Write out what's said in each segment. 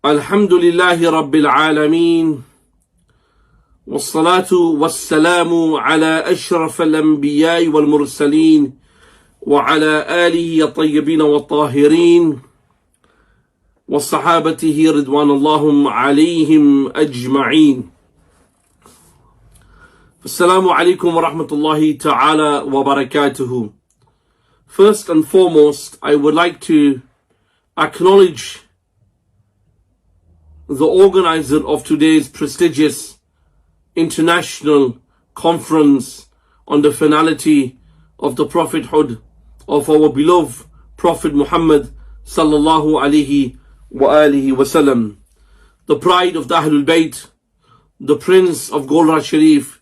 الحمد لله رب العالمين والصلاة والسلام على أشرف الأنبياء والمرسلين وعلى آله الطيبين والطاهرين وصحابته رضوان الله عليهم أجمعين. السلام عليكم ورحمة الله تعالى وبركاته. First and foremost, I would like to acknowledge the organizer of today's prestigious international conference on the finality of the prophethood of our beloved Prophet Muhammad sallallahu alaihi wasallam, the pride of the Ahlul Bayt, the Prince of Golra Sharif,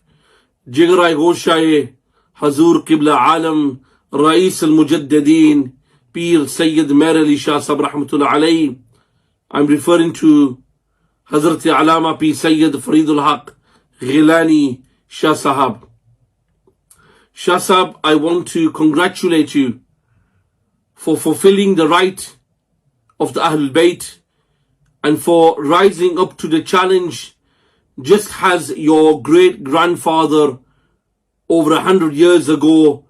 Jigarai Goshaye, Hazur Qibla Alam, Rais al-Mujaddideen, Pir Syed Merali Shah Sahab Rahmatullah alayhi. I'm referring to Hazrat Allama P. Syed Farid الحق Ghilanī Shah Sahab. Shah Sahab, I want to congratulate you for fulfilling the right of the Ahlul Bayt and for rising up to the challenge, just as your great grandfather over 100 years ago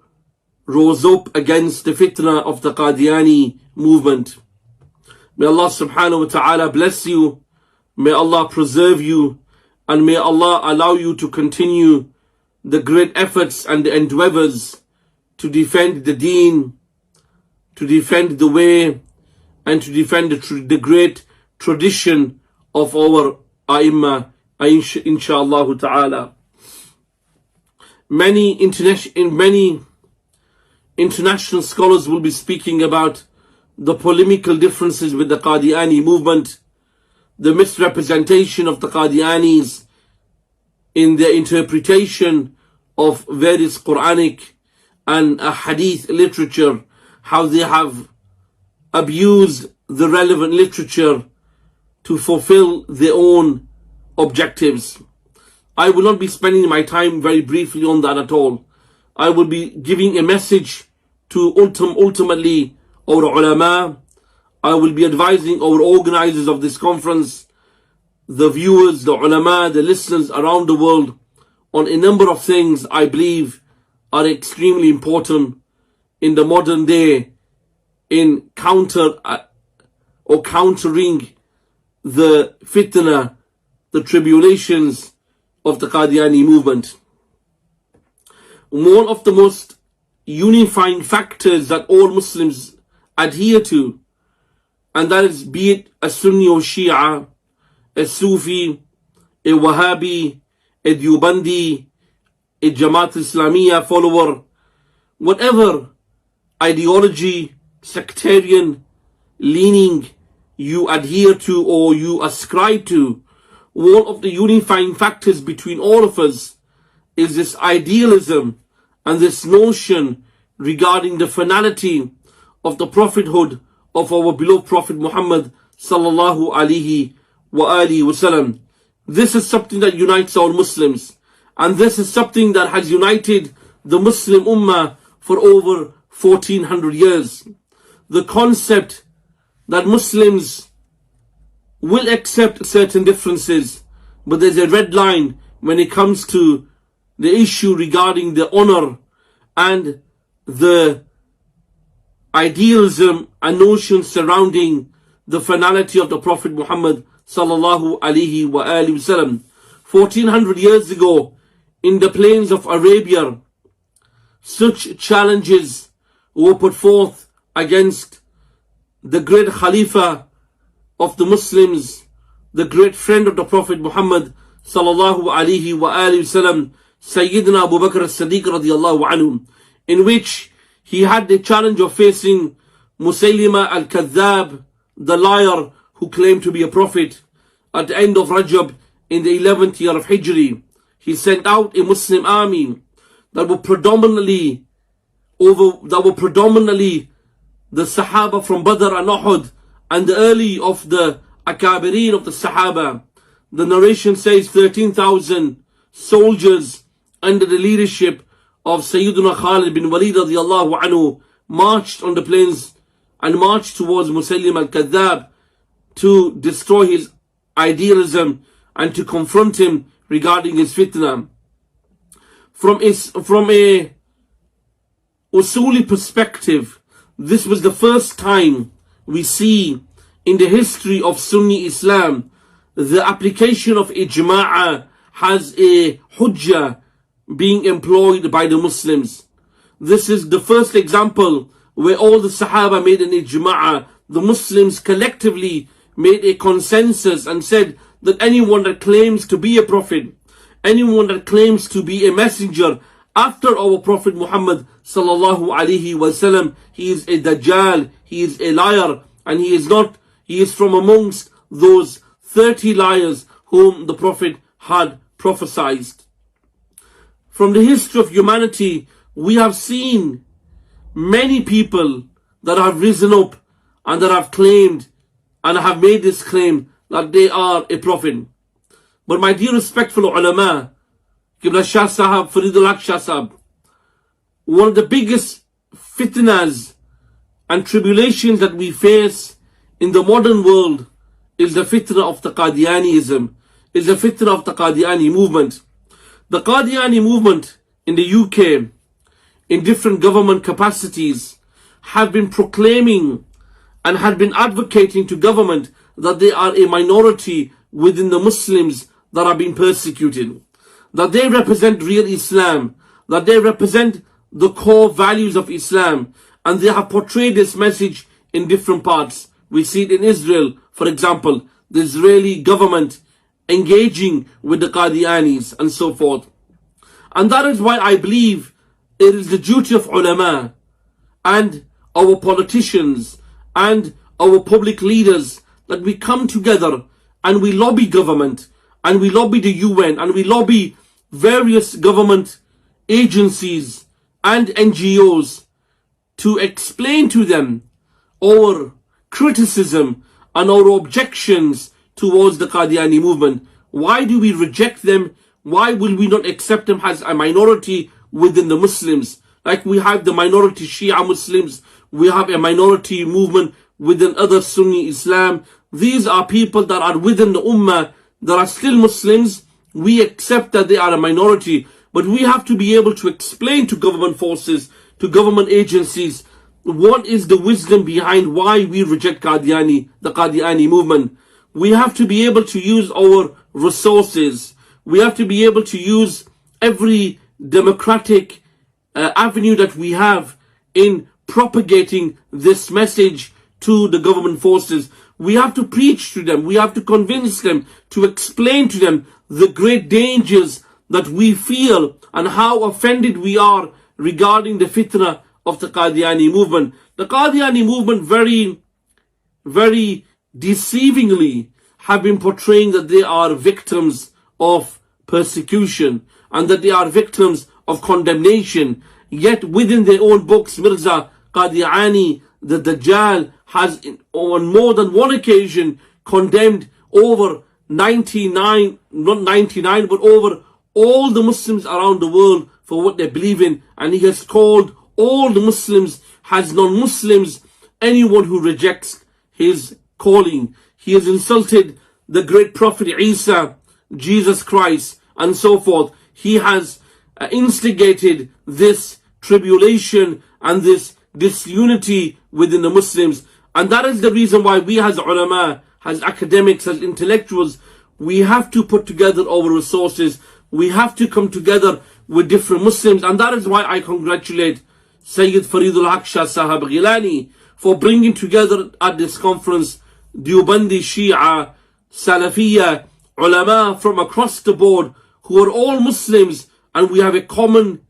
rose up against the fitna of the Qadiani movement. May Allah subhanahu wa ta'ala bless you. May Allah preserve you, and may Allah allow you to continue the great efforts and the endeavors to defend the deen, to defend the way, and to defend the great tradition of our A'immah, inshaAllah ta'ala. Many international scholars will be speaking about the polemical differences with the Qadiani movement, the misrepresentation of the Qadianis in their interpretation of various Quranic and Hadith literature, how they have abused the relevant literature to fulfill their own objectives. I will not be spending my time very briefly on that at all. I will be giving a message to ultimately our ulama. I will be advising our organizers of this conference, the viewers, the ulama, the listeners around the world on a number of things I believe are extremely important in the modern day in countering the fitna, the tribulations of the Qadiani movement. One of the most unifying factors that all Muslims adhere to, and that is, be it a Sunni or Shia, a Sufi, a Wahhabi, a Deobandi, a Jamaat Islamiyya follower, whatever ideology, sectarian leaning you adhere to or you ascribe to, one of the unifying factors between all of us is this idealism and this notion regarding the finality of the prophethood of our beloved Prophet Muhammad sallallahu alaihi wasallam. This is something that unites all Muslims, and this is something that has united the Muslim Ummah for over 1400 years. The concept that Muslims will accept certain differences, but there's a red line when it comes to the issue regarding the honor and the idealism and notions surrounding the finality of the Prophet Muhammad sallallahu alaihi wasallam. 1400 years ago, in the plains of Arabia, such challenges were put forth against the great Khalifa of the Muslims, the great friend of the Prophet Muhammad sallallahu alaihi wasallam, Sayyidina Abu Bakr as-Siddiq radiyallahu anhu, in which he had the challenge of facing Musaylima al-Kadhdhab, the liar who claimed to be a prophet. At the end of Rajab, in the 11th year of Hijri, he sent out a Muslim army that were predominantly the Sahaba from Badr and Uhud and the early of the Akabirin of the Sahaba. The narration says 13,000 soldiers under the leadership of Sayyidina Khalid bin Walid radiyallahu anhu marched on the plains and marched towards Musaylim al-Kadhdhab to destroy his idealism and to confront him regarding his fitna. From a usuli perspective, this was the first time we see in the history of Sunni Islam the application of ijma'a has a hujjah being employed by the Muslims. This is the first example where all the Sahaba made an ijma'a. The Muslims collectively made a consensus and said that anyone that claims to be a prophet, anyone that claims to be a messenger after our Prophet Muhammad sallallahu alaihi wasallam, he is a dajjal, he is a liar, and he is from amongst those 30 liars whom the Prophet had prophesied. From the history of humanity, we have seen many people that have risen up and that have claimed and have made this claim that they are a prophet. But my dear respectful ulama, Qibla Shah Sahab, Farid al-Haq Shah Sahab, one of the biggest fitnas and tribulations that we face in the modern world is the fitna of the Qadianism, is the fitna of the Qadiani movement. The Qadiani movement in the UK, in different government capacities, have been proclaiming and had been advocating to government that they are a minority within the Muslims that are being persecuted, that they represent real Islam, that they represent the core values of Islam, and they have portrayed this message in different parts. We see it in Israel, for example, the Israeli government engaging with the Qadianis and so forth. And that is why I believe it is the duty of ulama and our politicians and our public leaders that we come together and we lobby government and we lobby the UN and we lobby various government agencies and NGOs to explain to them our criticism and our objections towards the Qadiani movement. Why do we reject them? Why will we not accept them as a minority within the Muslims? Like we have the minority Shia Muslims, we have a minority movement within other Sunni Islam. These are people that are within the Ummah, that are still Muslims. We accept that they are a minority, but we have to be able to explain to government forces, to government agencies, what is the wisdom behind why we reject the Qadiani movement. We have to be able to use our resources. We have to be able to use every democratic avenue that we have in propagating this message to the government forces. We have to preach to them. We have to convince them, to explain to them the great dangers that we feel and how offended we are regarding the fitna of the Qadiani movement. The Qadiani movement very, very deceivingly have been portraying that they are victims of persecution and that they are victims of condemnation. Yet within their own books, Mirza Qadiani, the Dajjal, has on more than one occasion condemned over 99, not 99, but over all the Muslims around the world for what they believe in. And he has called all the Muslims as non-Muslims, anyone who rejects his calling. He has insulted the great Prophet Isa, Jesus Christ, and so forth. He has instigated this tribulation and this disunity within the Muslims. And that is the reason why we as ulama, as academics, as intellectuals, we have to put together our resources. We have to come together with different Muslims. And that is why I congratulate Sayyid Farid al-Haq Shah Sahab Gilani for bringing together at this conference Deobandi Shia, Salafiyya, ulama from across the board who are all Muslims, and we have a common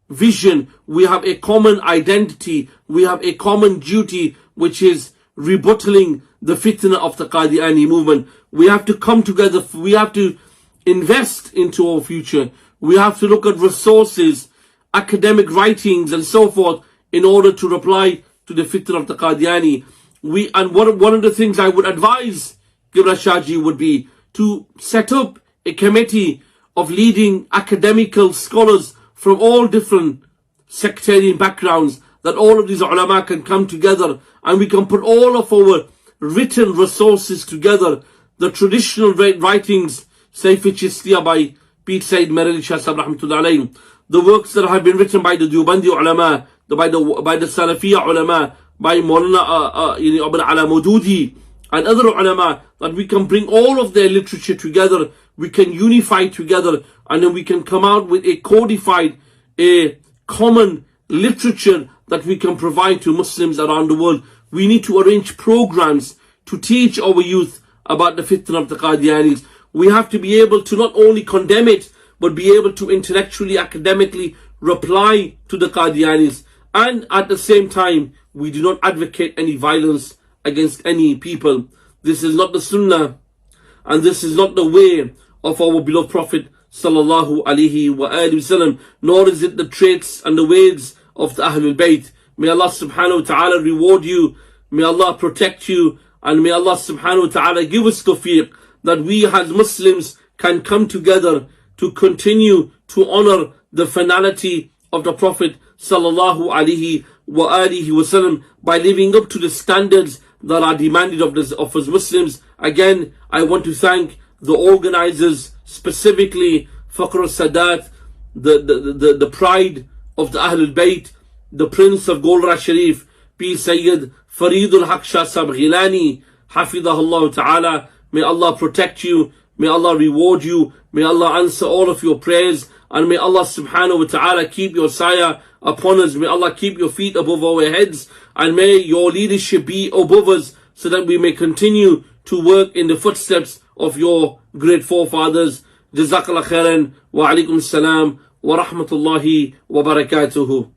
vision, we have a common identity, we have a common duty, which is rebuttaling the fitna of the Qadiani movement. We have to come together, we have to invest into our future, we have to look at resources, academic writings and so forth in order to reply to the fitna of the Qadiani. And one of the things I would advise Qibla Shahji would be to set up a committee of leading academical scholars from all different sectarian backgrounds, that all of these ulama can come together and we can put all of our written resources together, the traditional writings, Sayf Chistiyah by Pir Sayyid Merali Shah Sahib Rahmatullah Alayhi, the works that have been written by the Deobandi ulama, by the Salafiyya ulama, by Maulana Ibn Ala Mududi and other ulama, that we can bring all of their literature together, we can unify together, and then we can come out with a codified, a common literature that we can provide to Muslims around the world. We need to arrange programs to teach our youth about the fitna of the Qadianis. We have to be able to not only condemn it, but be able to intellectually, academically reply to the Qadianis. And at the same time, we do not advocate any violence against any people. This is not the Sunnah, and this is not the way of our beloved Prophet sallallahu alaihi wasallam, nor is it the traits and the ways of the Ahlul Bayt. May Allah subhanahu wa ta'ala reward you, may Allah protect you, and may Allah subhanahu wa ta'ala give us tawfiq that we as Muslims can come together to continue to honor the finality of the Prophet sallallahu alaihi wasallam by living up to the standards that are demanded of us Muslims. Again, I want to thank the organizers, specifically Faqr al-Sadat, the pride of the Ahlul Bayt, the Prince of Golra Sharif, Pir Sayyid Farid al-Haq Shah Sahib Gilani, Hafidahullah Ta'ala. May Allah protect you, may Allah reward you, may Allah answer all of your prayers, and may Allah subhanahu wa ta'ala keep your saya upon us, may Allah keep your feet above our heads, and may your leadership be above us, so that we may continue to work in the footsteps of your great forefathers. Jazakallah khairan, wa alaikum salam wa rahmatullahi wa barakatuhu.